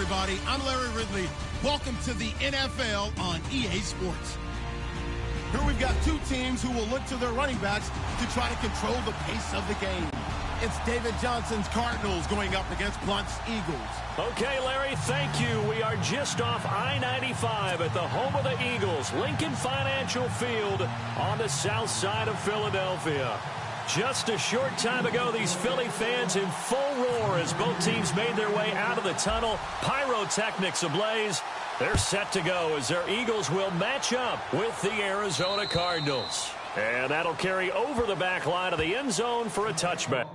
everybody. I'm Larry Ridley. Welcome to the NFL on EA Sports. Here we've got two teams who will look to their running backs to try to control the pace of the game. It's David Johnson's Cardinals going up against Blunt's Eagles. Okay, Larry, thank you. We are just off I-95 at the home of the Eagles, Lincoln Financial Field on the south side of Philadelphia. Just a short time ago, these Philly fans in full roar as both teams made their way out of the tunnel. Pyrotechnics ablaze. They're set to go as their Eagles will match up with the Arizona Cardinals. And that'll carry over the back line of the end zone for a touchback.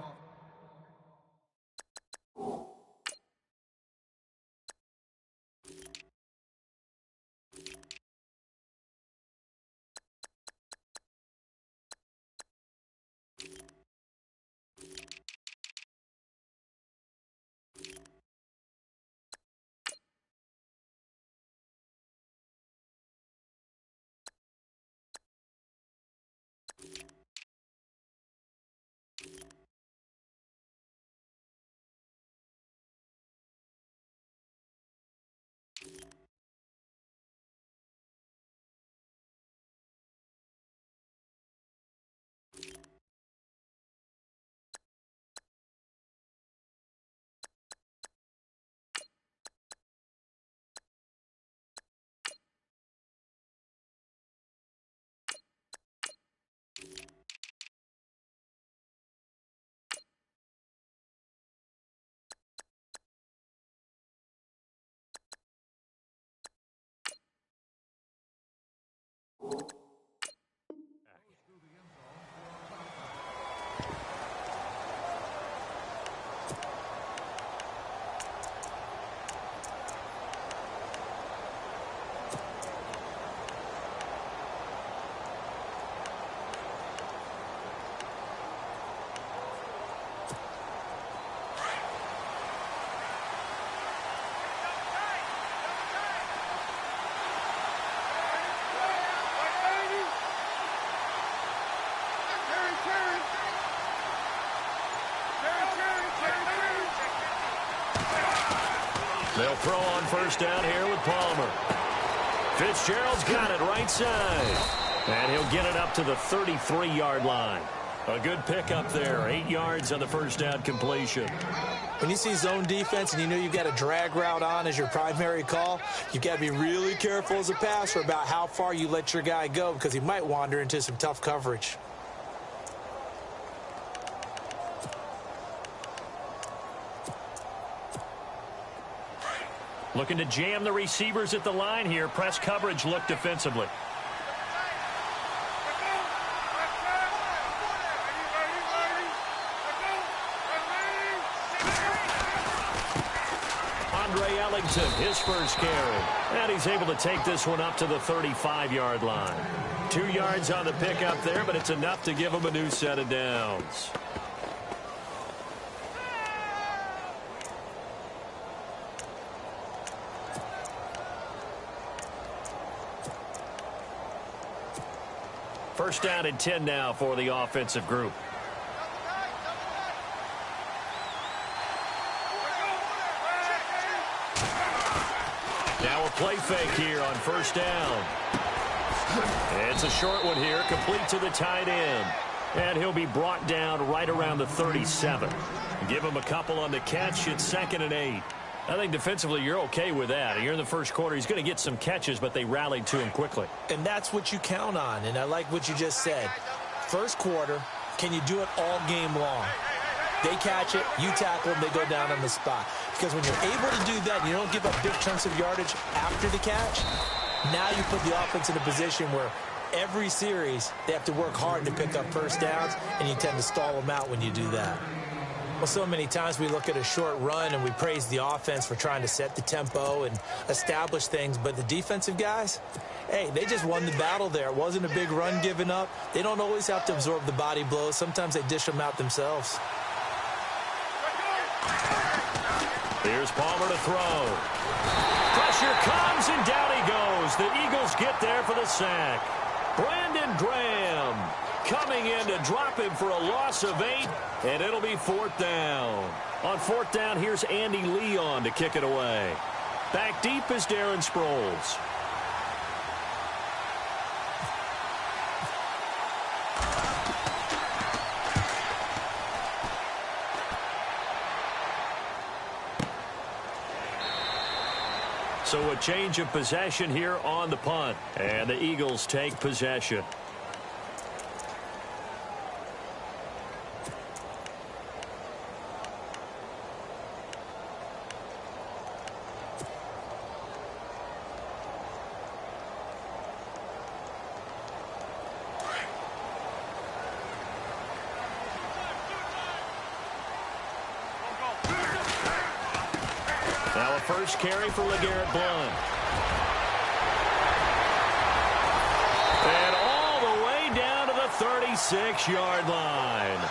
They'll throw on first down here with Palmer. Fitzgerald's got it right side. And he'll get it up to the 33-yard line. A good pickup there. 8 yards on the first down completion. When you see zone defense and you know you've got a drag route on as your primary call, you've got to be really careful as a passer about how far you let your guy go because he might wander into some tough coverage. Looking to jam the receivers at the line here. Press coverage look defensively. Andre Ellington, his first carry. And he's able to take this one up to the 35-yard line. 2 yards on the pickup there, but it's enough to give him a new set of downs. First down and 10 now for the offensive group. Now a play fake here on first down. It's a short one here, complete to the tight end. And he'll be brought down right around the 37. Give him a couple on the catch. It's 2nd and 8. I think defensively you're okay with that. You're in the first quarter. He's going to get some catches, but they rallied to him quickly. And that's what you count on, and I like what you just said. First quarter, can you do it all game long? They catch it, you tackle them, they go down on the spot. Because when you're able to do that and you don't give up big chunks of yardage after the catch, now you put the offense in a position where every series they have to work hard to pick up first downs, and you tend to stall them out when you do that. Well, so many times we look at a short run and we praise the offense for trying to set the tempo and establish things, but the defensive guys, hey, they just won the battle there. It wasn't a big run given up. They don't always have to absorb the body blows. Sometimes they dish them out themselves. Here's Palmer to throw. Pressure comes, and down he goes. The Eagles get there for the sack. Brandon Graham coming in to drop him for a loss of 8, and it'll be 4th down. On 4th down, here's Andy Leon to kick it away. Back deep is Darren Sproles. So a change of possession here on the punt. And the Eagles take possession. Now a first carry for LeGarrette Blount. And all the way down to the 36-yard line.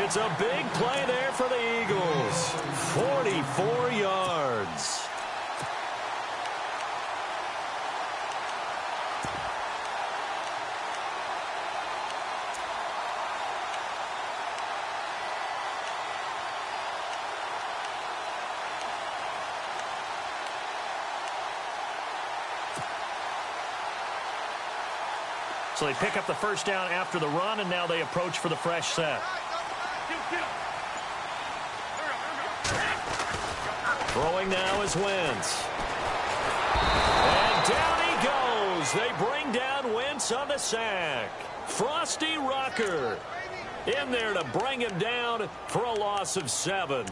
It's a big play there for the Eagles. 44 yards. So they pick up the first down after the run, and now they approach for the fresh set. Throwing now is Wentz. And down he goes. They bring down Wentz on the sack. Frosty Rocker in there to bring him down for a loss of 7.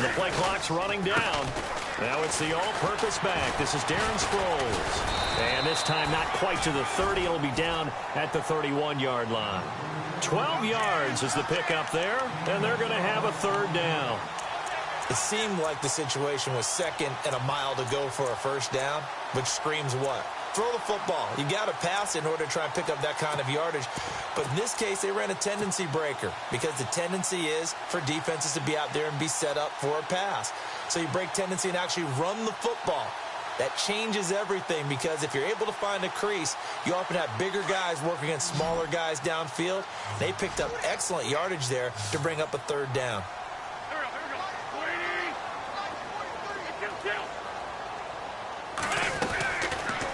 The play clock's running down. Now it's the all-purpose back. This is Darren Sproles. And this time not quite to the 30. It'll be down at the 31-yard line. 12 yards is the pickup there, and they're going to have a third down. It seemed like the situation was second and a mile to go for a first down, which screams what? Throw the football. You got to pass in order to try and pick up that kind of yardage. But in this case, they ran a tendency breaker because the tendency is for defenses to be out there and be set up for a pass. So you break tendency and actually run the football. That changes everything because if you're able to find a crease, you often have bigger guys working against smaller guys downfield. They picked up excellent yardage there to bring up a third down.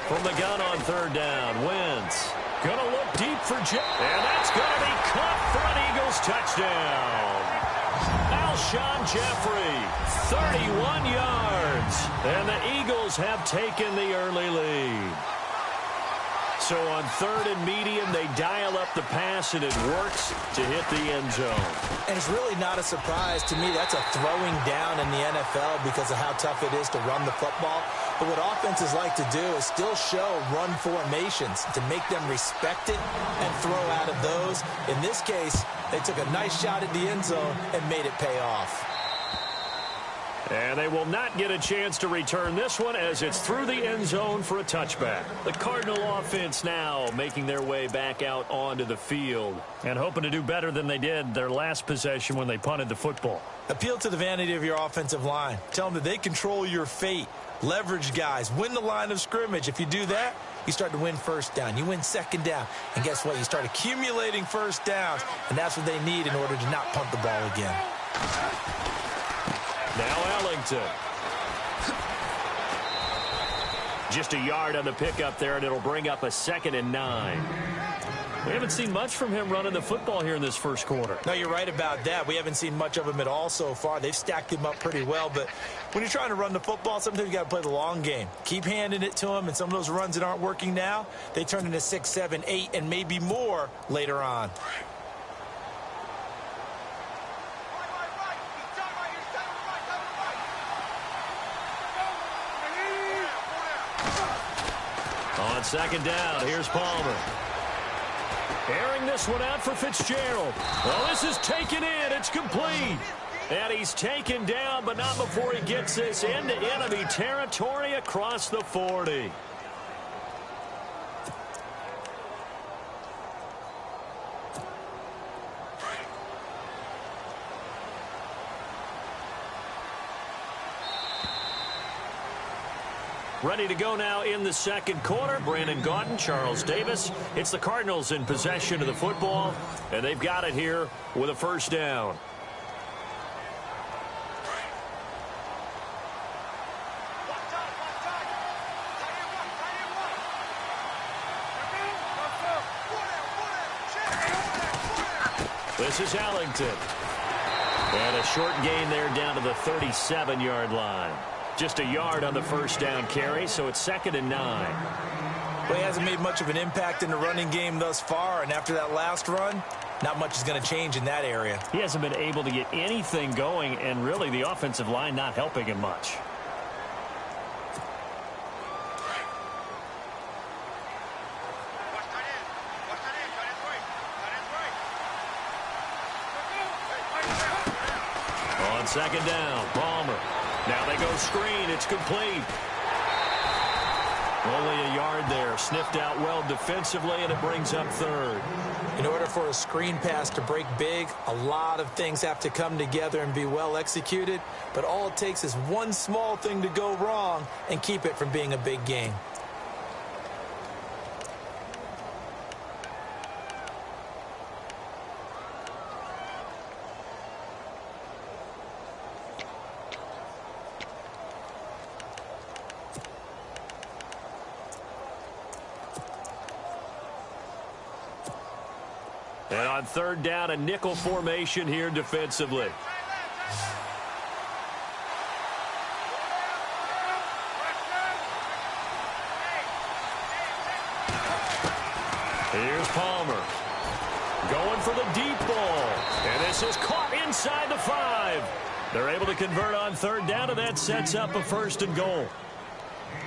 From the gun on third down, Wentz going to look deep for Jeff. And that's going to be caught for an Eagles touchdown. Alshon Jeffrey, 31 yards. And the Eagles have taken the early lead. So on third and medium, they dial up the pass, and it works to hit the end zone. And it's really not a surprise to me. That's a throwing down in the NFL because of how tough it is to run the football. But what offenses like to do is still show run formations to make them respect it and throw out of those. In this case, they took a nice shot at the end zone and made it pay off. And they will not get a chance to return this one as it's through the end zone for a touchback. The Cardinal offense now making their way back out onto the field and hoping to do better than they did their last possession when they punted the football. Appeal to the vanity of your offensive line. Tell them that they control your fate. Leverage guys. Win the line of scrimmage. If you do that, you start to win first down. You win second down. And guess what? You start accumulating first downs. And that's what they need in order to not punt the ball again. Now Ellington. Just a yard on the pickup there, and it'll bring up a 2nd and 9. We haven't seen much from him running the football here in this first quarter. No, you're right about that. We haven't seen much of him at all so far. They've stacked him up pretty well, but when you're trying to run the football, sometimes you got to play the long game. Keep handing it to him, and some of those runs that aren't working now, they turn into 6, 7, 8, and maybe more later on. On second down, here's Palmer. Airing this one out for Fitzgerald. Well, this is taken in. It's complete. And he's taken down, but not before he gets this into enemy territory across the 40. Ready to go now in the second quarter. Brandon Gaudin, Charles Davis. It's the Cardinals in possession of the football, and they've got it here with a first down. This is Allington. And a short gain there down to the 37-yard line. Just a yard on the first down carry, so it's 2nd and 9. Well, he hasn't made much of an impact in the running game thus far, and after that last run, not much is going to change in that area. He hasn't been able to get anything going, and really the offensive line not helping him much. On 2nd down, Palmer. Now they go screen. It's complete. Only a yard there. Sniffed out well defensively, and it brings up 3rd. In order for a screen pass to break big, a lot of things have to come together and be well executed. But all it takes is one small thing to go wrong and keep it from being a big gain. And on 3rd down, a nickel formation here defensively. Here's Palmer. Going for the deep ball. And this is caught inside the 5. They're able to convert on 3rd down, and that sets up a 1st and goal.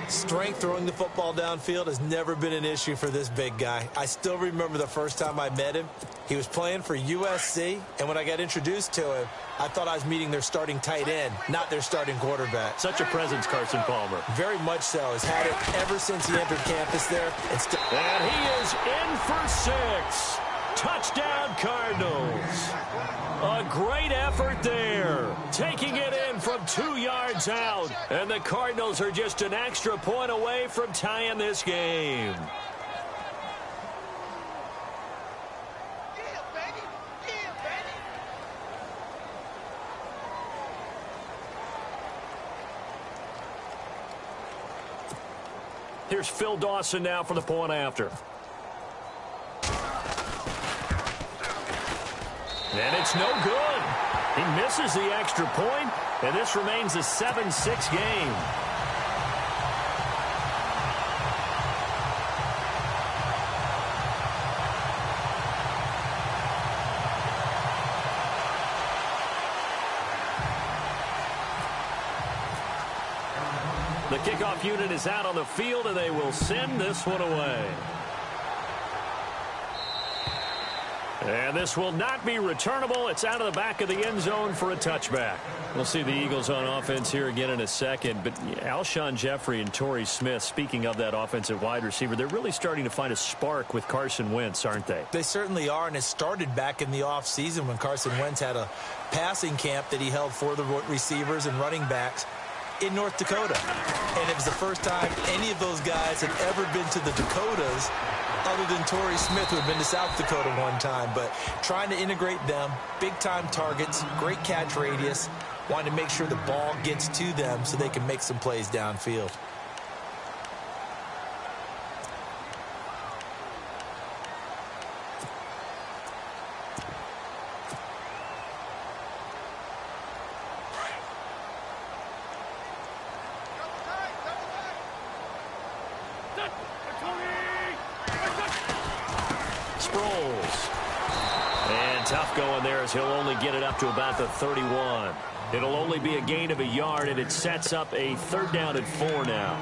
Strength throwing the football downfield has never been an issue for this big guy. I still remember the first time I met him. He was playing for USC, and when I got introduced to him, I thought I was meeting their starting tight end, not their starting quarterback. Such a presence, Carson Palmer. Very much so. Has had it ever since he entered campus there. And he is in for 6. Touchdown, Cardinals. A great effort there. Taking it in from 2 yards out. And the Cardinals are just an extra point away from tying this game. Here's Phil Dawson now for the point after. And it's no good. He misses the extra point, and this remains a 7-6 game. The kickoff unit is out on the field, and they will send this one away. And this will not be returnable. It's out of the back of the end zone for a touchback. We'll see the Eagles on offense here again in a second. But Alshon Jeffrey and Torrey Smith, speaking of that offensive wide receiver, they're really starting to find a spark with Carson Wentz, aren't they? They certainly are, and it started back in the offseason when Carson Wentz had a passing camp that he held for the receivers and running backs in North Dakota. And it was the first time any of those guys had ever been to the Dakotas other than Torrey Smith, who had been to South Dakota one time. But trying to integrate them, big-time targets, great catch radius, wanting to make sure the ball gets to them so they can make some plays downfield. Tough going there as he'll only get it up to about the 31. It'll only be a gain of a yard, and it sets up a 3rd down and 4 now.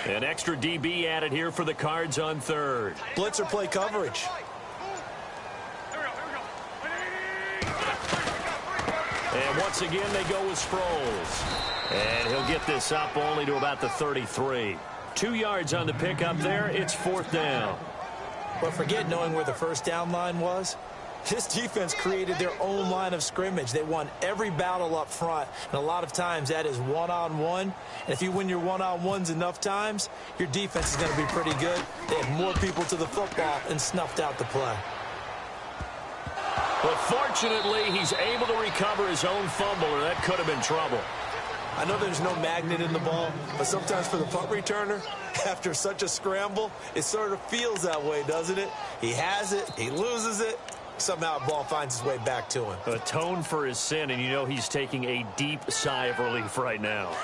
An extra DB added here for the Cards on third. Blitzer play coverage. And once again, they go with Sproles. And he'll get this up only to about the 33. 2 yards on the pickup there. It's 4th down. But forget knowing where the first down line was. This defense created their own line of scrimmage. They won every battle up front, and a lot of times that is one-on-one. And if you win your one-on-ones enough times, your defense is going to be pretty good. They had more people to the football and snuffed out the play. But fortunately, he's able to recover his own fumble, or that could have been trouble. I know there's no magnet in the ball, but sometimes for the punt returner, after such a scramble, it sort of feels that way, doesn't it? He has it, he loses it, somehow the ball finds its way back to him. Atone for his sin, and you know he's taking a deep sigh of relief right now.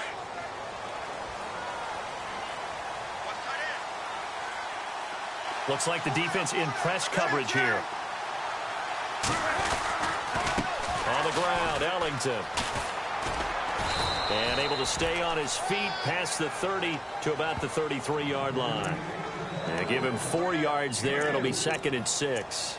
Looks like the defense in press coverage here. On the ground, Ellington. And able to stay on his feet past the 30 to about the 33-yard line. And give him 4 yards there. It'll be 2nd and 6.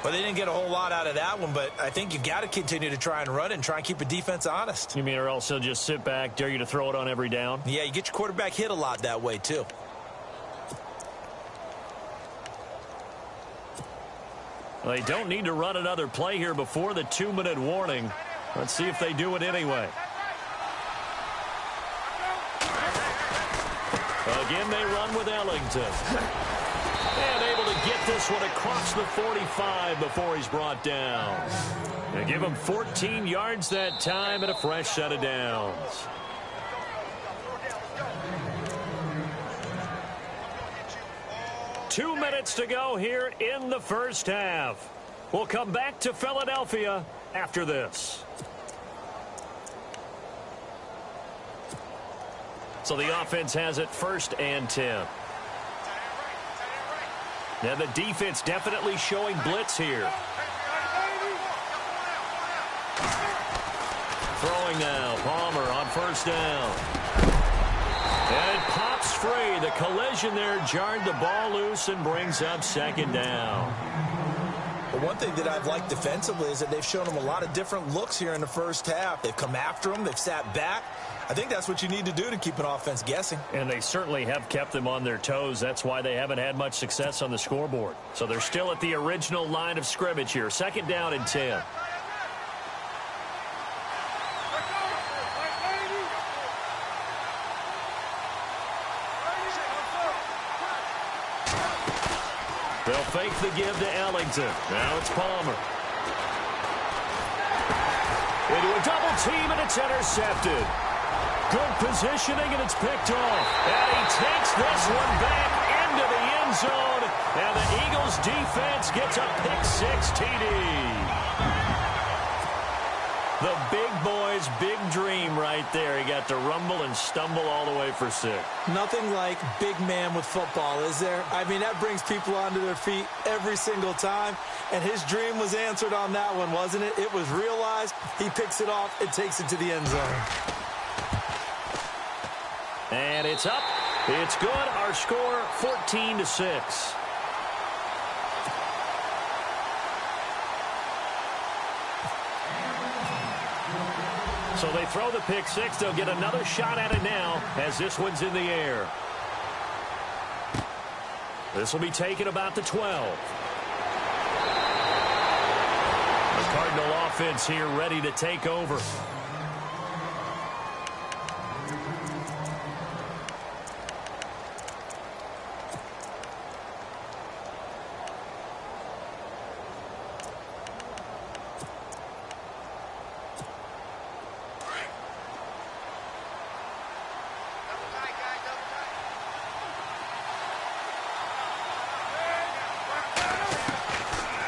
Well, they didn't get a whole lot out of that one, but I think you got to continue to try and run and try and keep a defense honest. You mean or else he'll just sit back, dare you to throw it on every down? Yeah, you get your quarterback hit a lot that way, too. Well, they don't need to run another play here before the 2-minute warning. Let's see if they do it anyway. Again, they run with Ellington. And able to get this one across the 45 before he's brought down. They give him 14 yards that time and a fresh set of downs. Two minutes to go here in the first half. We'll come back to Philadelphia after this. So the offense has it 1st and 10. Now the defense definitely showing blitz here. Throwing now, Palmer on 1st down. And it pops free. The collision there jarred the ball loose and brings up 2nd down. But one thing that I've liked defensively is that they've shown them a lot of different looks here in the first half. They've come after them. They've sat back. I think that's what you need to do to keep an offense guessing. And they certainly have kept them on their toes. That's why they haven't had much success on the scoreboard. So they're still at the original line of scrimmage here. 2nd down and 10. They'll fake the give to Ellington. Now it's Palmer. Into a double team, and it's intercepted. Good positioning, and it's picked off. And he takes this one back into the end zone. And the Eagles defense gets a pick-6 TD. The big boy's big dream right there. He got to rumble and stumble all the way for 6. Nothing like big man with football, is there? I mean, that brings people onto their feet every single time. And his dream was answered on that one, wasn't it? It was realized. He picks it off and takes it to the end zone. And it's up. It's good. Our score, 14-6. So they throw the pick-6. They'll get another shot at it now as this one's in the air. This will be taken about the 12. The Cardinal offense here ready to take over.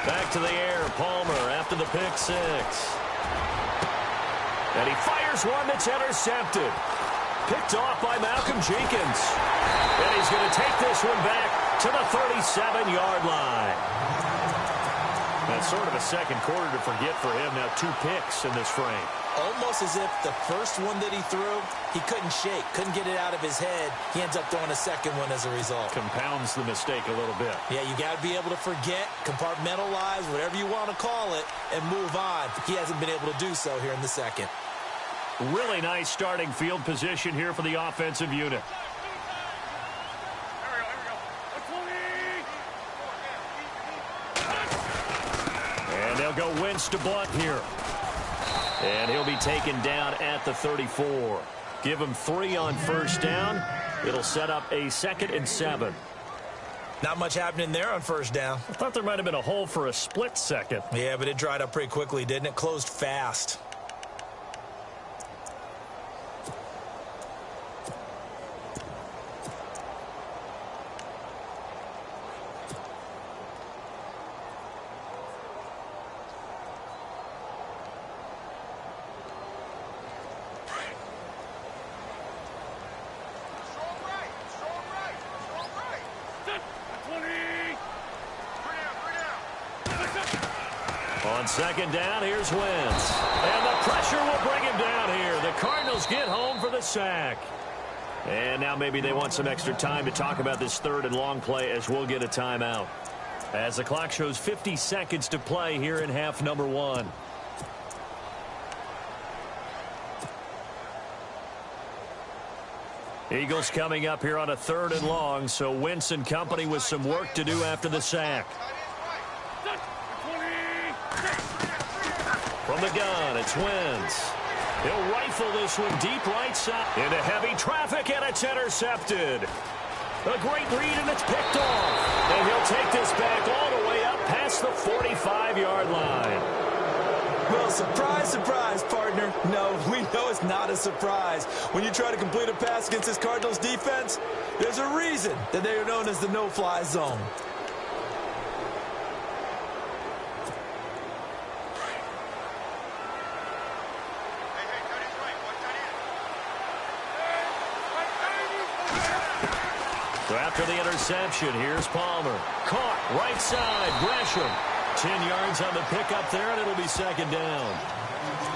Back to the air, Palmer after the pick-6. And he fires one that's intercepted. Picked off by Malcolm Jenkins. And he's going to take this one back to the 37-yard line. That's sort of a second quarter to forget for him. Now 2 picks in this frame. almost as if the first one that he threw, he couldn't shake, couldn't get it out of his head. He ends up throwing a second one as a result. Compounds the mistake a little bit. Yeah, you got to be able to forget, compartmentalize, whatever you want to call it, and move on. He hasn't been able to do so here in the second. Really nice starting field position here for the offensive unit. And they'll go Wentz to Blunt here. And he'll be taken down at the 34. Give him 3 on first down. It'll set up a 2nd and 7. Not much happening there on first down. I thought there might have been a hole for a split second. Yeah, but it dried up pretty quickly, didn't it? Closed fast. On second down, here's Wentz. And the pressure will bring him down here. The Cardinals get home for the sack. And now maybe they want some extra time to talk about this 3rd and long play as we'll get a timeout. As the clock shows 50 seconds to play here in half number 1. Eagles coming up here on a 3rd and long, so Wentz and company with some work to do after the sack. From the gun, it's Wentz. He'll rifle this one deep right side into heavy traffic, and it's intercepted. A great read, and it's picked off. And he'll take this back all the way up past the 45-yard line. Well, surprise, surprise, partner. No, we know it's not a surprise. When you try to complete a pass against this Cardinals defense, there's a reason that they are known as the no-fly zone. So after the interception, here's Palmer. Caught right side, Gresham. 10 yards on the pickup there, and it'll be 2nd down.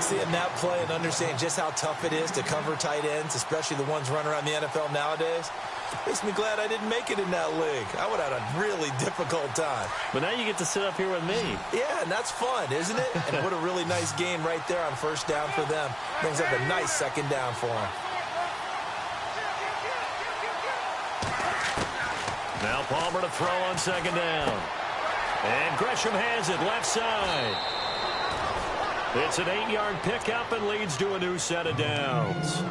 Seeing that play and understanding just how tough it is to cover tight ends, especially the ones running around the NFL nowadays, makes me glad I didn't make it in that league. I would have had a really difficult time. But now you get to sit up here with me. Yeah, and that's fun, isn't it? And what a really nice game right there on first down for them. Brings up a nice 2nd down for them. Now Palmer to throw on 2nd down. And Gresham has it left side. It's an 8-yard pickup and leads to a new set of downs.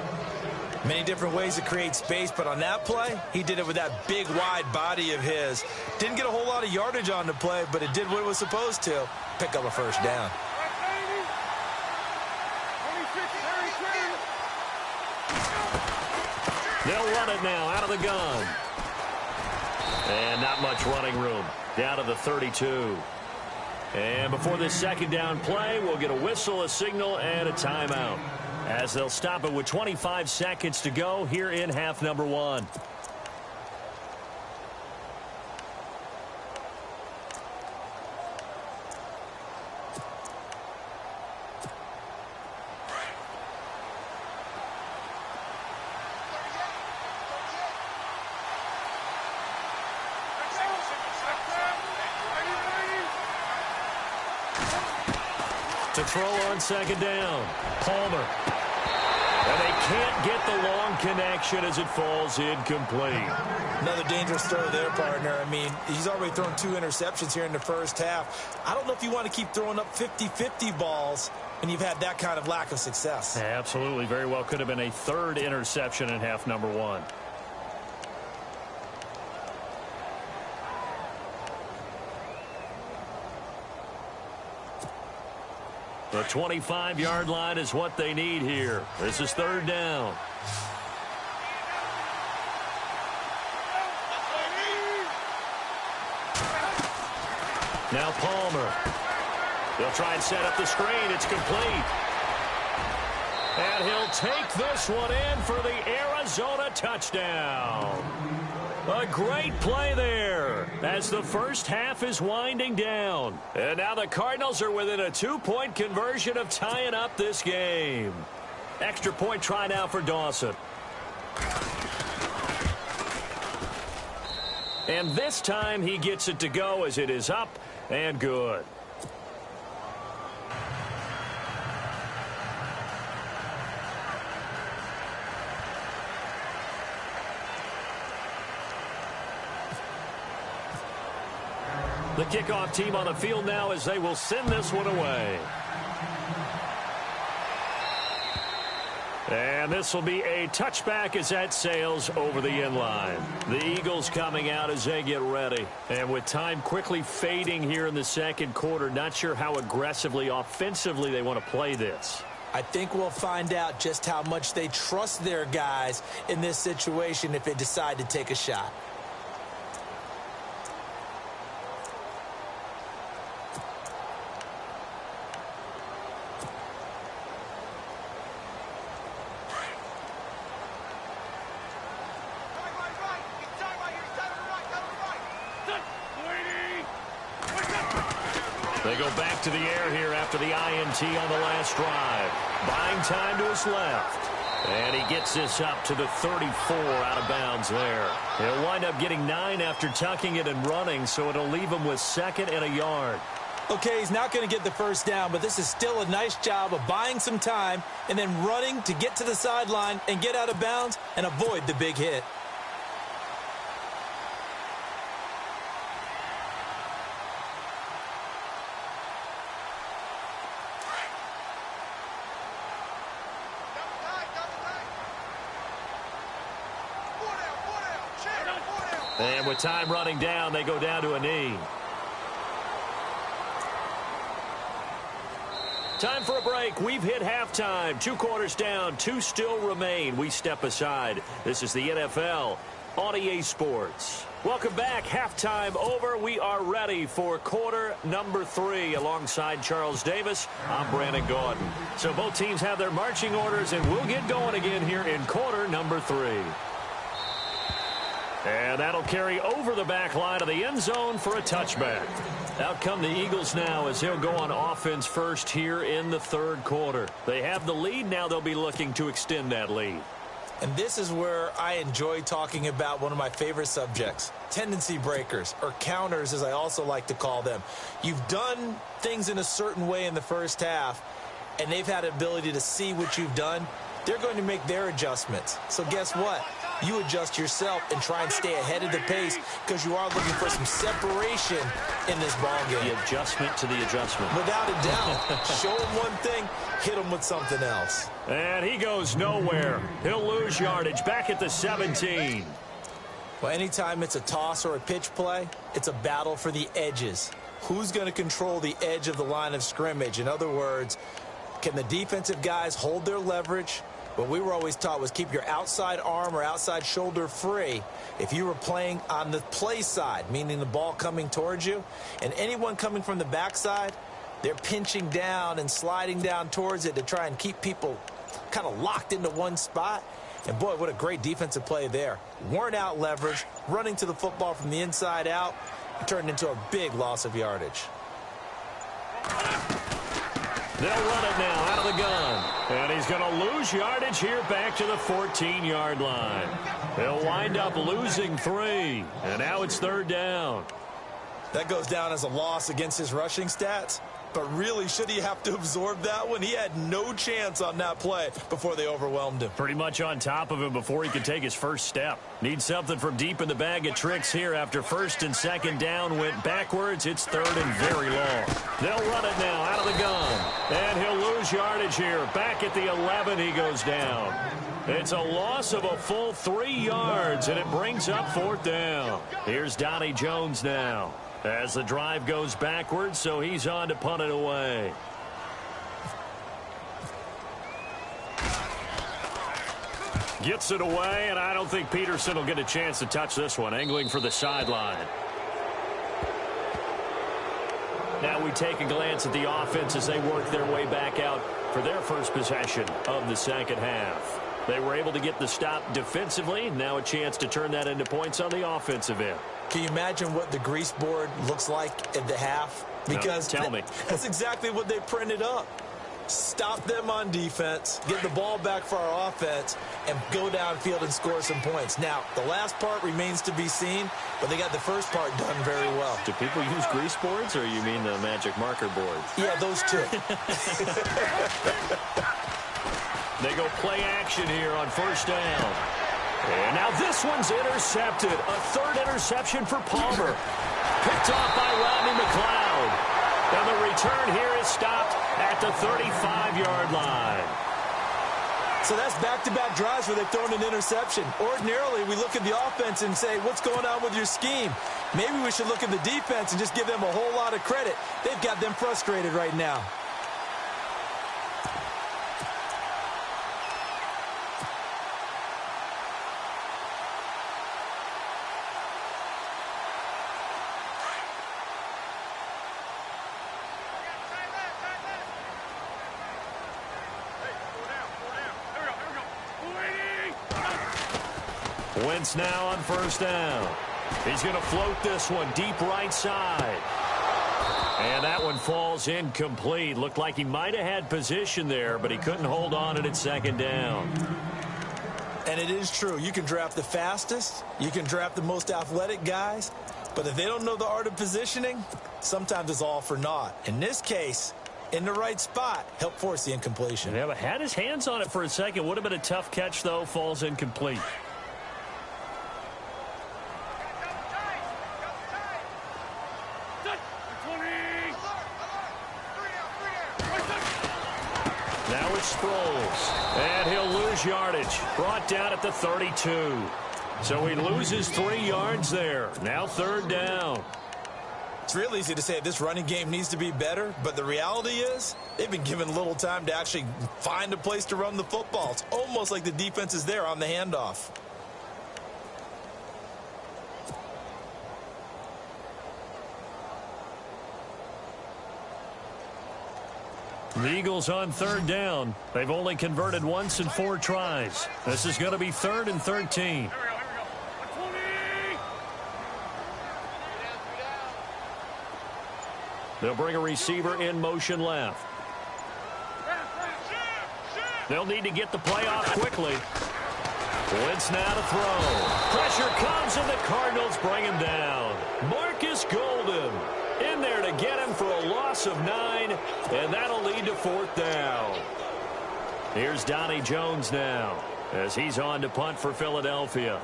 Many different ways to create space, but on that play, he did it with that big, wide body of his. Didn't get a whole lot of yardage on the play, but it did what it was supposed to. Pick up a first down. They'll run it now out of the gun. And not much running room. Down to the 32. And before this 2nd down play, we'll get a whistle, a signal, and a timeout. As they'll stop it with 25 seconds to go here in half number 1. To throw on 2nd down, Palmer. And they can't get the long connection as it falls incomplete. Another dangerous throw there, partner. I mean, he's already thrown 2 interceptions here in the first half. I don't know if you want to keep throwing up 50-50 balls when you've had that kind of lack of success. Absolutely. Very well could have been a 3rd interception in half number 1. The 25-yard line is what they need here. This is 3rd down. Now Palmer. They'll try and set up the screen. It's complete. And he'll take this one in for the Arizona touchdown. A great play there as the first half is winding down. And now the Cardinals are within a 2-point conversion of tying up this game. Extra point try now for Dawson. And this time he gets it to go as it is up and good. The kickoff team on the field now as they will send this one away. And this will be a touchback as that sails over the inline. The Eagles coming out as they get ready. And with time quickly fading here in the second quarter, not sure how aggressively, offensively they want to play this. I think we'll find out just how much they trust their guys in this situation if they decide to take a shot. They go back to the air here after the INT on the last drive. Buying time to his left. And he gets this up to the 34 out of bounds there. He'll wind up getting 9 after tucking it and running, so it'll leave him with 2nd and a yard. Okay, he's not going to get the first down, but this is still a nice job of buying some time and then running to get to the sideline and get out of bounds and avoid the big hit. And with time running down, they go down to a knee. Time for a break. We've hit halftime. 2 quarters down, 2 still remain. We step aside. This is the NFL on EA Sports. Welcome back. Halftime over. We are ready for quarter number 3. Alongside Charles Davis, I'm Brandon Gordon. So both teams have their marching orders, and we'll get going again here in quarter number 3. And that'll carry over the back line of the end zone for a touchback. Out come the Eagles now as they'll go on offense first here in the third quarter. They have the lead. Now they'll be looking to extend that lead. And this is where I enjoy talking about one of my favorite subjects, tendency breakers, or counters as I also like to call them. You've done things in a certain way in the first half, and they've had the ability to see what you've done. They're going to make their adjustments. So guess what? You adjust yourself and try and stay ahead of the pace because you are looking for some separation in this ball game. The adjustment to the adjustment. Without a doubt. Show him one thing, hit him with something else. And he goes nowhere. He'll lose yardage back at the 17. Well, anytime it's a toss or a pitch play, it's a battle for the edges. Who's going to control the edge of the line of scrimmage? In other words, can the defensive guys hold their leverage? What we were always taught was keep your outside arm or outside shoulder free if you were playing on the play side, meaning the ball coming towards you. And anyone coming from the backside, they're pinching down and sliding down towards it to try and keep people kind of locked into one spot. And, boy, what a great defensive play there. Weren't out leverage, running to the football from the inside out. It turned into a big loss of yardage. They'll run it now out of the gun. And he's going to lose yardage here back to the 14-yard line. He'll wind up losing 3. And now it's 3rd down. That goes down as a loss against his rushing stats. But really, should he have to absorb that one? He had no chance on that play before they overwhelmed him. Pretty much on top of him before he could take his first step. Needs something from deep in the bag of tricks here after 1st and 2nd down went backwards. It's 3rd and very long. They'll run it now out of the gun. And he'll lose yardage here. Back at the 11, he goes down. It's a loss of a full 3 yards, and it brings up 4th down. Here's Donnie Jones now as the drive goes backwards, so he's on to punt it away. Gets it away, and I don't think Peterson will get a chance to touch this one, angling for the sideline. Now we take a glance at the offense as they work their way back out for their first possession of the second half. They were able to get the stop defensively. Now a chance to turn that into points on the offensive end. Can you imagine what the grease board looks like at the half? Because no, tell me. That's exactly what they printed up. Stop them on defense, get the ball back for our offense, and go downfield and score some points. Now, the last part remains to be seen, but they got the first part done very well. Do people use grease boards, or you mean the magic marker board? Yeah, those two. They go play action here on first down. And now this one's intercepted. A third interception for Palmer. Picked off by Rodney McLeod. And the return here is stopped at the 35-yard line. So that's back-to-back drives where they've thrown an interception. Ordinarily, we look at the offense and say, what's going on with your scheme? Maybe we should look at the defense and just give them a whole lot of credit. They've got them frustrated right now. Wentz now on first down. He's going to float this one deep right side. And that one falls incomplete. Looked like he might have had position there, but he couldn't hold on at second down. And it is true. You can draft the fastest. You can draft the most athletic guys. But if they don't know the art of positioning, sometimes it's all for naught. In this case, in the right spot, helped force the incompletion. Yeah, but had his hands on it for a second. Would have been a tough catch, though. Falls incomplete. Now it's Sproles, and he'll lose yardage. Brought down at the 32. So he loses 3 yards there. Now third down. It's real easy to say this running game needs to be better, but the reality is they've been given little time to actually find a place to run the football. It's almost like the defense is there on the handoff. The Eagles on third down. They've only converted once in 4 tries. This is going to be 3rd and 13. They'll bring a receiver in motion left. They'll need to get the play off quickly. Wentz now to throw. Pressure comes, and the Cardinals bring him down. Marcus Golden in there to get him for a loss of 9, and that'll lead to 4th down. Here's Donnie Jones now as he's on to punt for Philadelphia.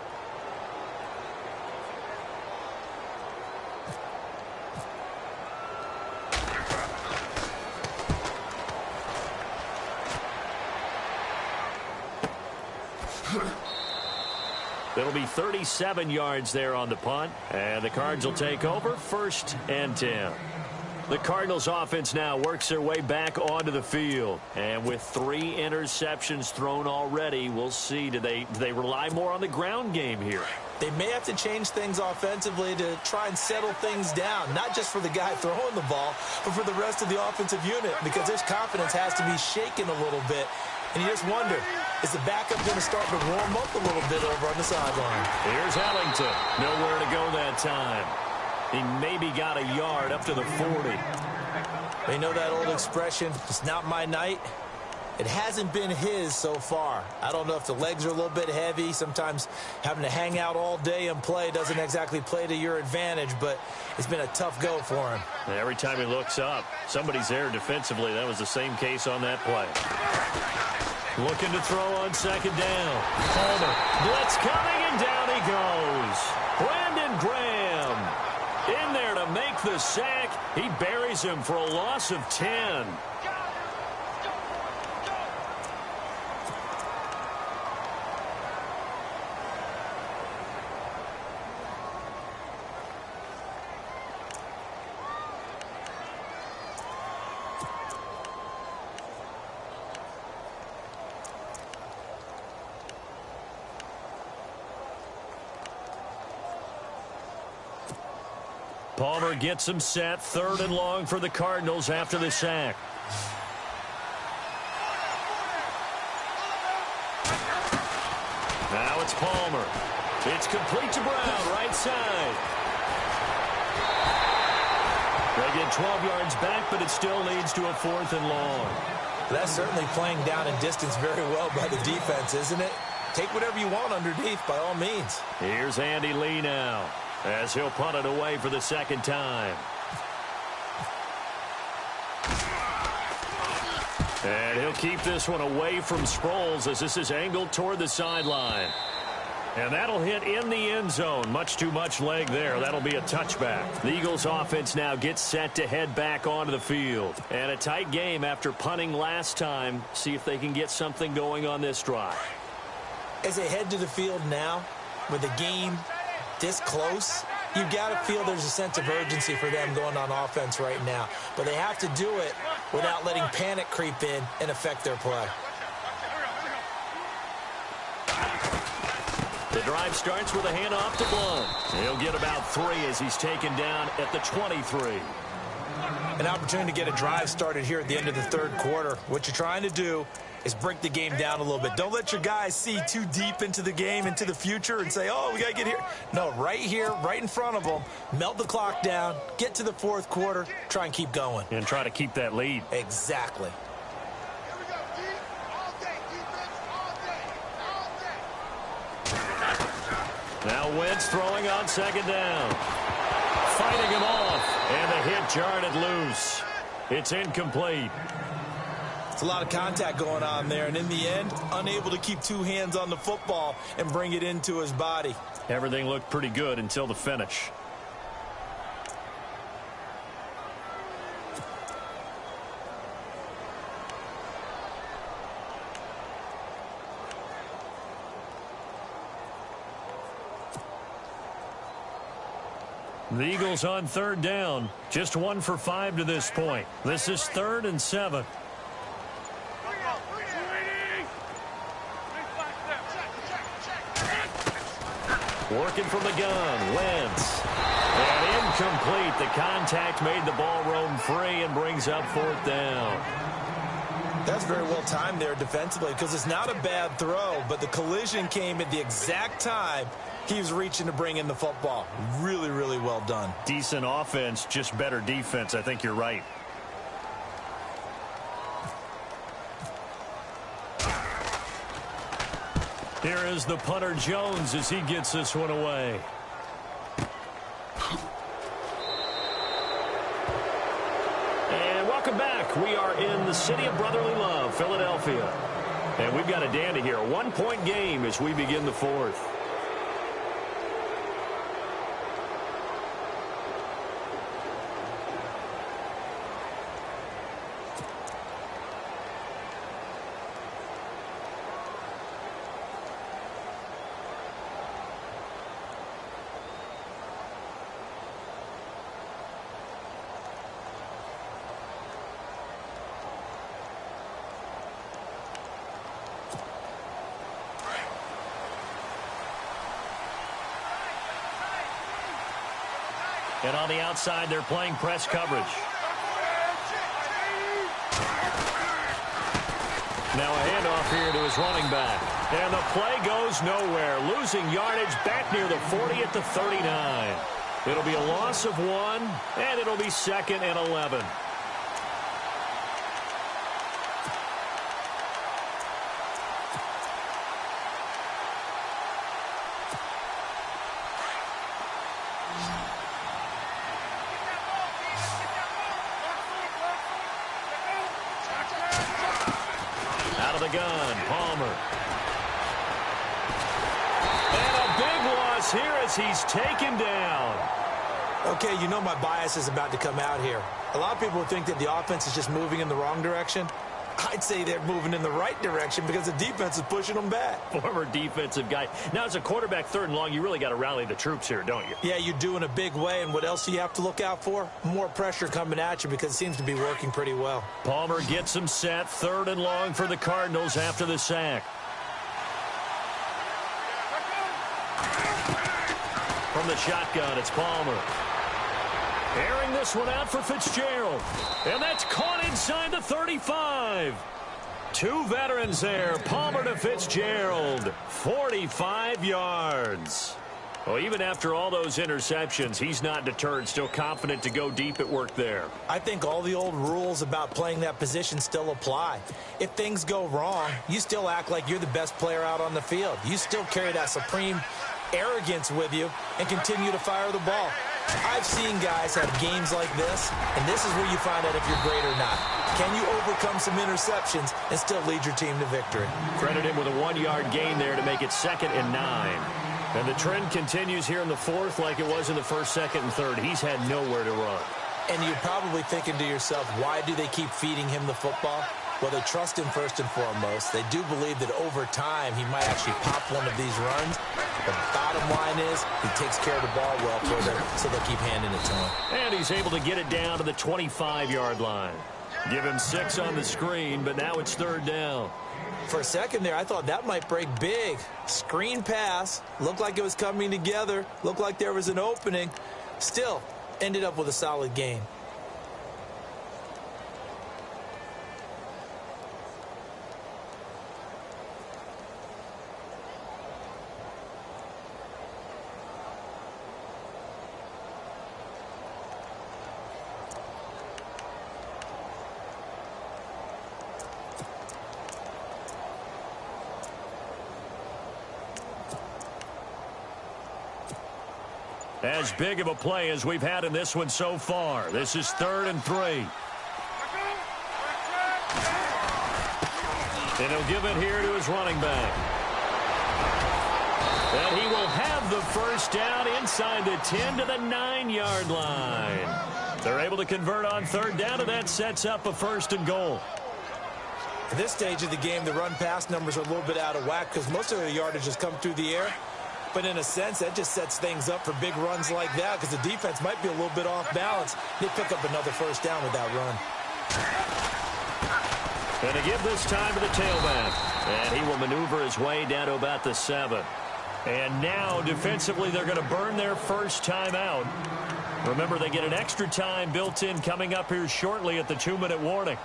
It'll be 37 yards there on the punt, and the Cards will take over 1st and 10. The Cardinals offense now works their way back onto the field, and with 3 interceptions thrown already, we'll see, do they rely more on the ground game here? They may have to change things offensively to try and settle things down, not just for the guy throwing the ball, but for the rest of the offensive unit, because their confidence has to be shaken a little bit. And you just wonder, is the backup going to start to warm up a little bit over on the sideline? Here's Ellington. Nowhere to go that time. He maybe got a yard up to the 40. They know that old expression, it's not my night. It hasn't been his so far. I don't know if the legs are a little bit heavy. Sometimes having to hang out all day and play doesn't exactly play to your advantage, but it's been a tough go for him. And every time he looks up, somebody's there defensively. That was the same case on that play. Looking to throw on 2nd down. Palmer. Blitz coming, and down he goes. Brandon Graham in there to make the sack. He buries him for a loss of 10. Palmer gets him set. 3rd and long for the Cardinals after the sack. It's Palmer. It's complete to Brown, right side. They get 12 yards back, but it still leads to a 4th and long. That's certainly playing down and distance very well by the defense, isn't it? Take whatever you want underneath, by all means. Here's Andy Lee now, as he'll punt it away for the 2nd time. And he'll keep this one away from Sproles as this is angled toward the sideline. And that'll hit in the end zone. Much too much leg there. That'll be a touchback. The Eagles offense now gets set to head back onto the field. And a tight game after punting last time. See if they can get something going on this drive. As they head to the field now, with the game this close, you've got to feel there's a sense of urgency for them going on offense right now. But they have to do it without letting panic creep in and affect their play. The drive starts with a handoff to Blunt. He'll get about 3 as he's taken down at the 23. An opportunity to get a drive started here at the end of the 3rd quarter. What you're trying to do is break the game down a little bit. Don't let your guys see too deep into the game, into the future, and say, oh, we got to get here. No, right here, right in front of them, melt the clock down, get to the 4th quarter, try and keep going. And try to keep that lead. Exactly. Now Wentz throwing on 2nd down. Fighting him off, and the hit jarred it loose. It's incomplete. It's a lot of contact going on there, and in the end, unable to keep 2 hands on the football and bring it into his body. Everything looked pretty good until the finish. The Eagles on 3rd down. Just 1 for 5 to this point. This is 3rd and 7. Working from the gun, Wentz. And incomplete. The contact made the ball roam free and brings up 4th down. That's very well timed there defensively because it's not a bad throw, but the collision came at the exact time he was reaching to bring in the football. Really, really well done. Decent offense, just better defense. I think you're right. Here is the punter Jones as he gets this one away. And welcome back. We are in the city of brotherly love, Philadelphia. And we've got a dandy here. A 1-point game as we begin the 4th. And on the outside, they're playing press coverage. Now a handoff here to his running back. And the play goes nowhere. Losing yardage back near the 40 at the 39. It'll be a loss of 1, and it'll be 2nd and 11. Out of the gun, Palmer. And a big loss here as he's taken down. Okay, you know my bias is about to come out here. A lot of people would think that the offense is just moving in the wrong direction. I'd say they're moving in the right direction because the defense is pushing them back. Former defensive guy. Now, as a quarterback 3rd and long, you really got to rally the troops here, don't you? Yeah, you do in a big way. And what else do you have to look out for? More pressure coming at you because it seems to be working pretty well. Palmer gets him set. 3rd and long for the Cardinals after the sack. From the shotgun, it's Palmer. Airing this one out for Fitzgerald. And that's caught inside the 35. Two veterans there, Palmer to Fitzgerald, 45 yards. Well, even after all those interceptions, he's not deterred, still confident to go deep at work there. I think all the old rules about playing that position still apply. If things go wrong, you still act like you're the best player out on the field. You still carry that supreme arrogance with you and continue to fire the ball. I've seen guys have games like this, and this is where you find out if you're great or not. Can you overcome some interceptions and still lead your team to victory? Credit him with a 1-yard gain there to make it 2nd and 9. And the trend continues here in the 4th like it was in the 1st, 2nd, and 3rd. He's had nowhere to run. And you're probably thinking to yourself, why do they keep feeding him the football? Well, they trust him first and foremost. They do believe that over time he might actually pop one of these runs. The bottom line is he takes care of the ball well for them, so they'll keep handing it to him. And he's able to get it down to the 25-yard line. Give him 6 on the screen, but now it's 3rd down. For a second there, I thought that might break big. Screen pass. Looked like it was coming together. Looked like there was an opening. Still, ended up with a solid gain. As big of a play as we've had in this one so far. This is 3rd and 3. And he'll give it here to his running back. And he will have the first down inside the 10 to the 9-yard line. They're able to convert on 3rd down, and that sets up a 1st and goal. At this stage of the game, the run-pass numbers are a little bit out of whack because most of the yardage has come through the air. But in a sense, that just sets things up for big runs like that because the defense might be a little bit off balance. They pick up another 1st down with that run. And to give this time to the tailback. And he will maneuver his way down to about the 7. And now, defensively, they're going to burn their first time out. Remember, they get an extra time built in coming up here shortly at the 2-minute warning.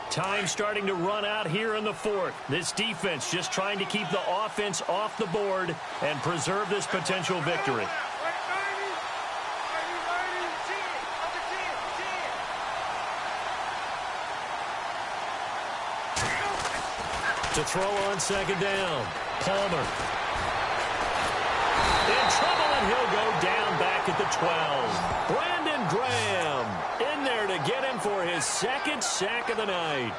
Time starting to run out here in the 4th. This defense just trying to keep the offense off the board and preserve this potential victory. To throw on 2nd down, Palmer. In trouble, and he'll go down back at the 12. Brandon Graham in there to get him for his 2nd sack of the night.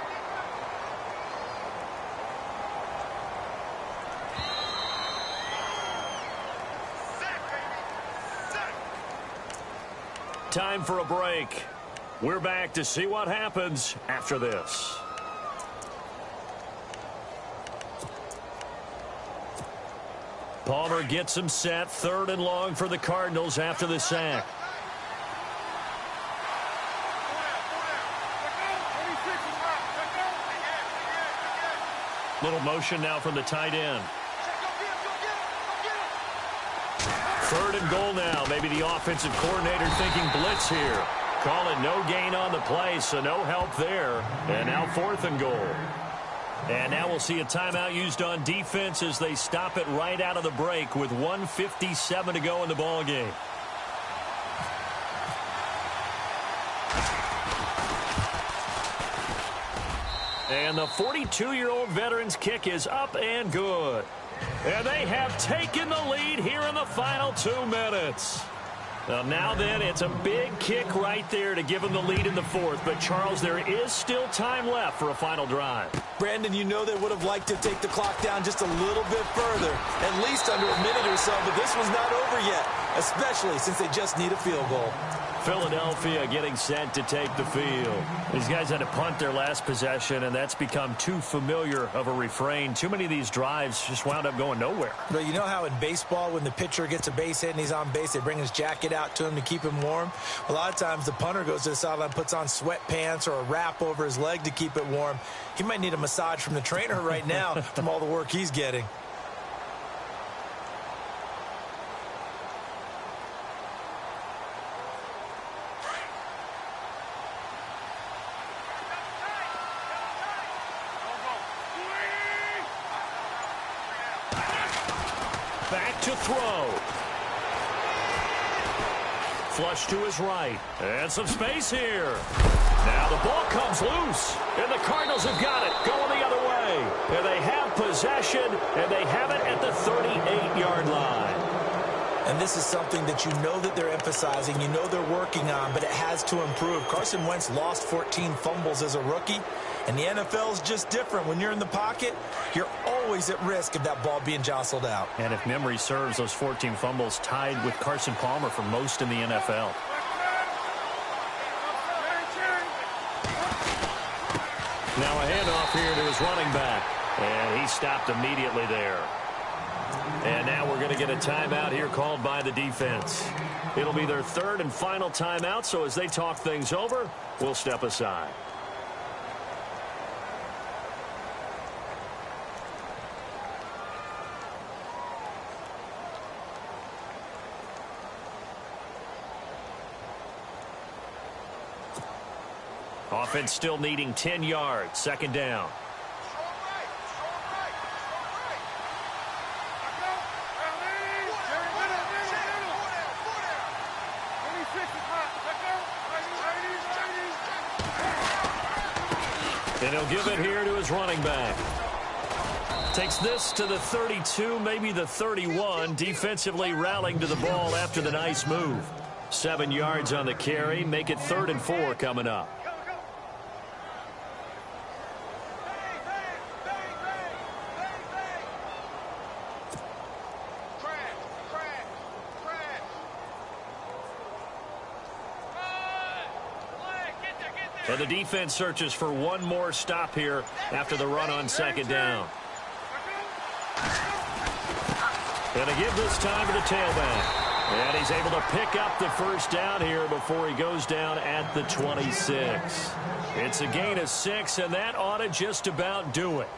Time for a break. We're back to see what happens after this. Palmer gets him set, 3rd and long for the Cardinals after the sack. Little motion now from the tight end. 3rd and goal now. Maybe the offensive coordinator thinking blitz here. Call it no gain on the play, so no help there. And now 4th and goal. And now we'll see a timeout used on defense as they stop it right out of the break with 1:57 to go in the ball game. And the 42-year-old veteran's kick is up and good. And they have taken the lead here in the final 2 minutes. Well, now then, it's a big kick right there to give them the lead in the 4th. But, Charles, there is still time left for a final drive. Brandon, you know they would have liked to take the clock down just a little bit further, at least under a minute or so, but this was not over yet, especially since they just need a field goal. Philadelphia getting set to take the field. These guys had to punt their last possession, and that's become too familiar of a refrain. Too many of these drives just wound up going nowhere. But you know how in baseball, when the pitcher gets a base hit and he's on base, they bring his jacket out to him to keep him warm? A lot of times the punter goes to the sideline, puts on sweatpants or a wrap over his leg to keep it warm. He might need a massage from the trainer right now from all the work he's getting. back to throw. Flush to his right. And some space here. Now the ball comes loose. And the Cardinals have got it. Going the other way. And they have possession. And they have it at the 38-yard line. And this is something that you know that they're emphasizing, you know they're working on, but it has to improve. Carson Wentz lost 14 fumbles as a rookie, and the NFL is just different. When you're in the pocket, you're always at risk of that ball being jostled out. And if memory serves, those 14 fumbles tied with Carson Palmer for most in the NFL. Now a handoff here to his running back, and he stopped immediately there. And now we're going to get a timeout here called by the defense. It'll be their third and final timeout, so as they talk things over, we'll step aside. Offense still needing 10 yards, second down. And he'll give it here to his running back. Takes this to the 32, maybe the 31. Defensively rallying to the ball after the nice move. 7 yards on the carry. Make it 3rd and 4 coming up. And the defense searches for one more stop here after the run on second down. And to give this time to the tailback. And he's able to pick up the first down here before he goes down at the 26. It's a gain of 6, and that ought to just about do it.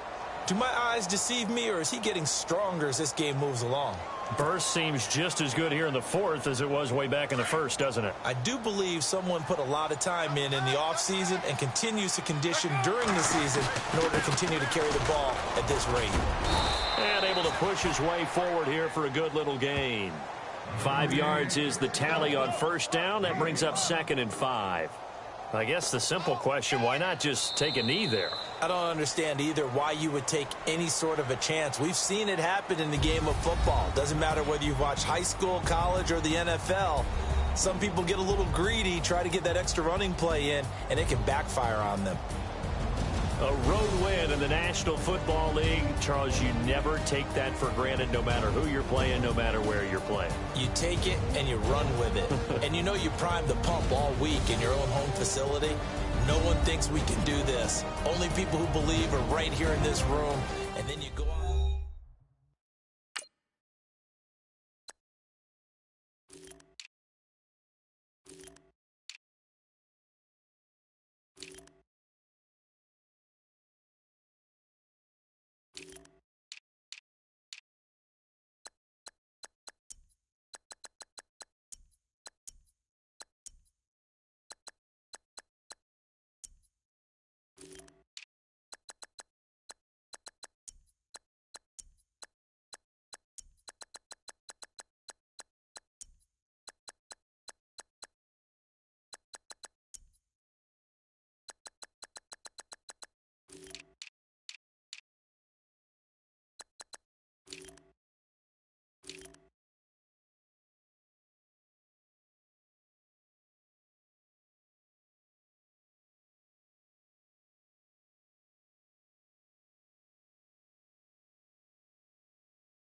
Do my eyes deceive me, or is he getting stronger as this game moves along? Burst seems just as good here in the 4th as it was way back in the 1st, doesn't it? I do believe someone put a lot of time in the offseason and continues to condition during the season in order to continue to carry the ball at this rate. And able to push his way forward here for a good little gain. 5 yards is the tally on first down. That brings up 2nd and 5. I guess the simple question, why not just take a knee there? I don't understand either why you would take any sort of a chance. We've seen it happen in the game of football. Doesn't matter whether you've watched high school, college, or the NFL. Some people get a little greedy, try to get that extra running play in, and it can backfire on them. A road win in the National Football League. Charles, you never take that for granted no matter who you're playing, no matter where you're playing. You take it and you run with it. And you know you primed the pump all week in your own home facility. No one thinks we can do this. Only people who believe are right here in this room.